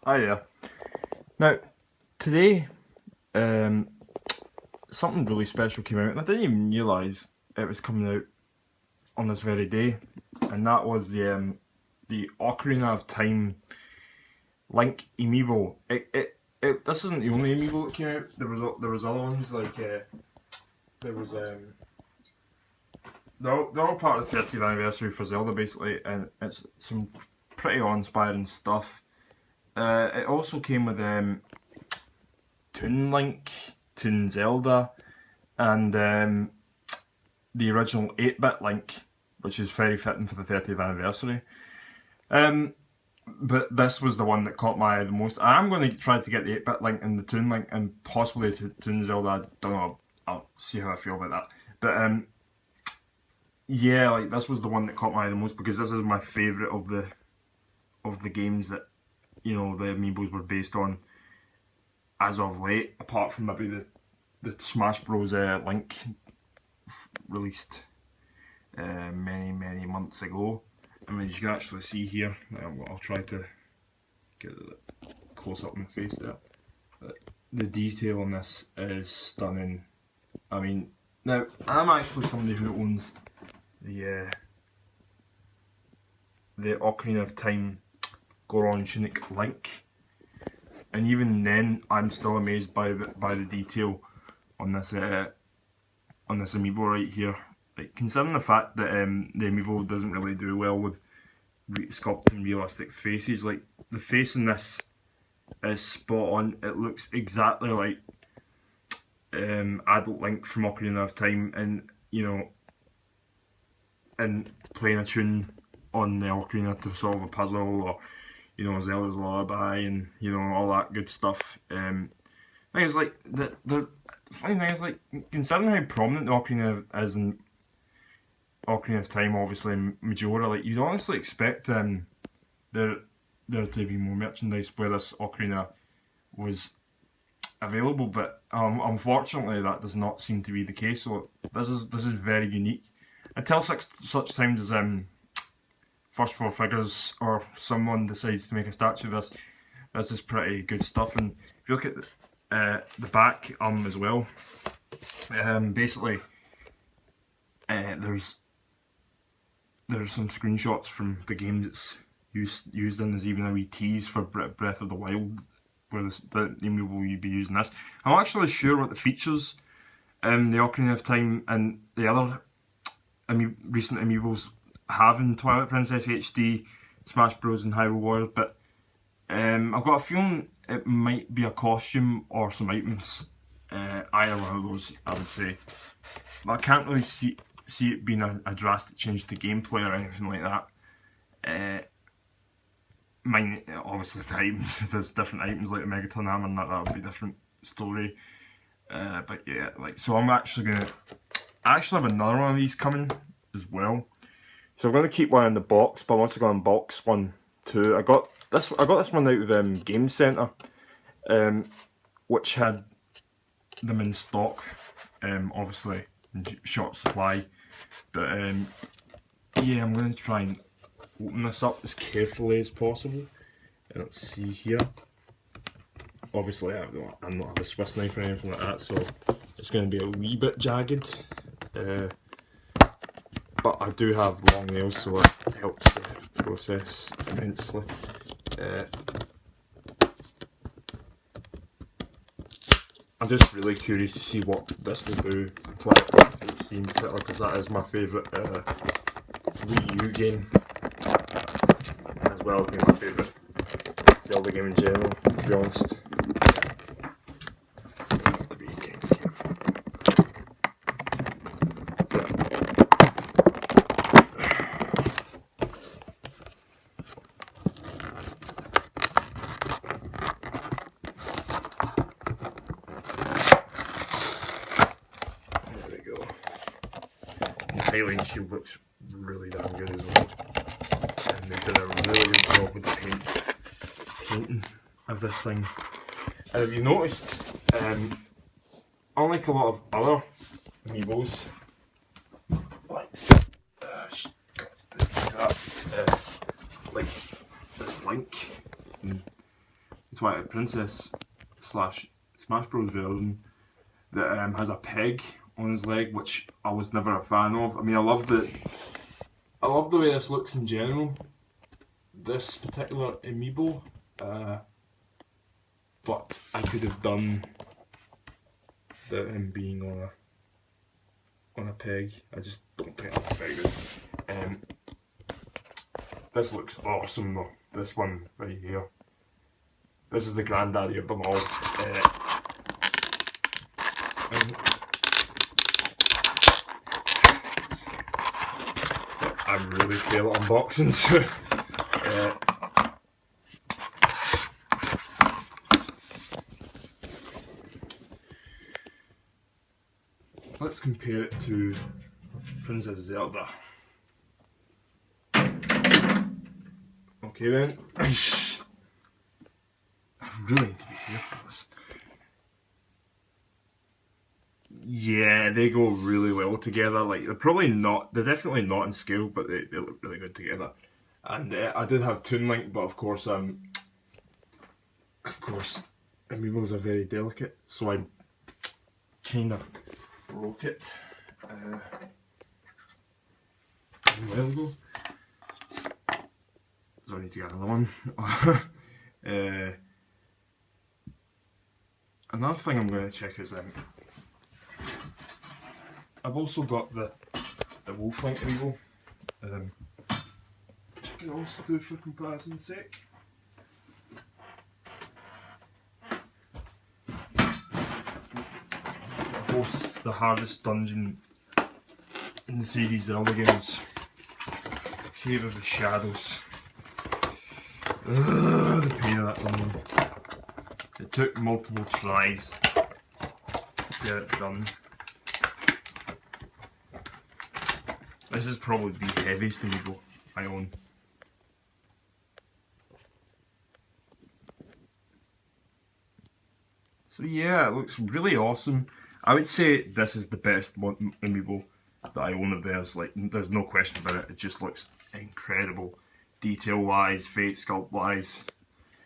Oh yeah. Now, today, um, something really special came out, and I didn't even realise it was coming out on this very day, and that was the Ocarina of Time Link Amiibo. This isn't the only Amiibo that came out. There was other ones like there was they're all part of the 30th anniversary for Zelda basically, and it's some pretty awe-inspiring stuff. It also came with Toon Link, Toon Zelda, and the original 8-bit Link, which is very fitting for the 30th anniversary. But this was the one that caught my eye the most. I am going to try to get the 8-bit Link and the Toon Link and possibly the Toon Zelda. I don't know. I'll see how I feel about that. But yeah, like this was the one that caught my eye the most because this is my favourite of the games that the Amiibos were based on as of late. Apart from maybe the Smash Bros. Link released many months ago. I mean, you can actually see here. I'll try to get it close up in the face there. The detail on this is stunning. I mean, now I'm actually somebody who owns the Ocarina of Time Goron Tunic Link, and even then, I'm still amazed by the detail on this Amiibo right here. Like, considering the fact that the Amiibo doesn't really do well with sculpting realistic faces, like the face in this is spot on. It looks exactly like adult Link from Ocarina of Time, and and playing a tune on the ocarina to solve a puzzle, or Zelda's Lullaby, and all that good stuff. Thing is, like the funny thing is, like, considering how prominent the ocarina is in Ocarina of Time, obviously Majora, like you'd honestly expect there to be more merchandise where this ocarina was available, but unfortunately that does not seem to be the case. So this is very unique. Until such times as First Four Figures or someone decides to make a statue of this is pretty good stuff. And if you look at the back as well, basically there's some screenshots from the games it's used in. There's even a wee tease for Breath of the Wild where the Amiibo will be using this. I'm not actually sure what the features the Ocarina of Time and the other recent Amiibos have in Twilight Princess HD, Smash Bros and Hyrule Warriors, but I've got a feeling it might be a costume or some items, either one of those I would say. But I can't really see it being a drastic change to gameplay or anything like that. Obviously the items, if there's different items like the Megaton Hammer and that would be a different story. But yeah, like, so I actually have another one of these coming as well. So I'm going to keep one in the box, but I'm also going to unbox one too. I got this one out of Game Centre, which had them in stock, obviously in short supply. But yeah, I'm going to try and open this up as carefully as possible. And let's see here. Obviously, I don't have a Swiss knife or anything like that, so it's going to be a wee bit jagged. But I do have long nails, so it helps the process immensely. I'm just really curious to see what this will do to Twilight Princess in particular, because that is my favourite Wii U game, as well as being my favourite Zelda game in general, to be honest. Highlight shield looks really damn good as well, and they've done a really good job with the painting of this thing. And if you noticed, unlike a lot of other Amiibos, like this Link, Twilight Princess slash Smash Bros version that has a peg on his leg, which I was never a fan of. I mean, I love the way this looks in general. This particular Amiibo, but I could have done him being on a peg. I just don't think that looks very good. This looks awesome though. This one right here. This is the granddaddy of them all. I'm really fail at unboxing, so let's compare it to Princess Zelda. Okay then. I really need to be careful with this. Yeah, they go really well together. Like, they're definitely not in scale, but they look really good together. And I did have Toon Link, but of course, Amiibos are very delicate, so I kind of broke it a while ago. So I need to get another one. Another thing I'm going to check is I've also got the Wolf Link Amiibo. Which I can also do for comparison's sake. Hosts the hardest dungeon in the 3D Zelda games. Cave of the Shadows. Ugh, the pain of that dungeon. It took multiple tries to get it done. This is probably the heaviest Amiibo I own. So yeah, it looks really awesome. I would say this is the best Amiibo that I own of theirs. Like, there's no question about it. It just looks incredible, detail-wise, face sculpt-wise,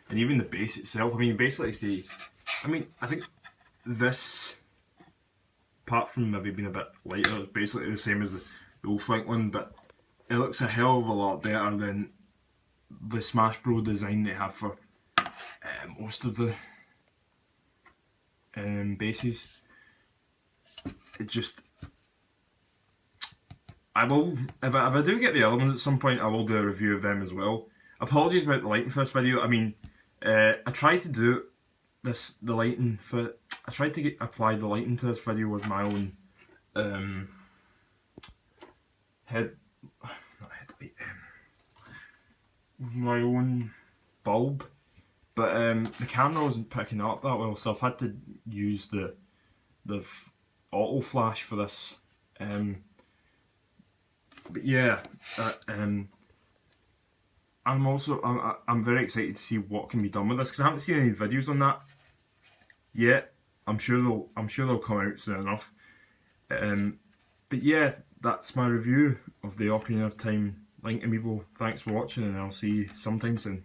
and even the base itself. I mean, basically, I think this, apart from maybe being a bit lighter, is basically the same as the Wolf Link one, but it looks a hell of a lot better than the Smash Bros design they have for most of the bases. It just, if I do get the other ones at some point, I will do a review of them as well. Apologies about the lighting for this video. I mean, I tried to do I tried to apply the lighting to this video with my own my own bulb, but the camera wasn't picking up that well, so I've had to use the auto flash for this. But yeah, I'm very excited to see what can be done with this, because I haven't seen any videos on that yet. I'm sure they'll come out soon enough. But yeah, that's my review of the Ocarina of Time Link Amiibo. Thanks for watching, and I'll see you sometime soon.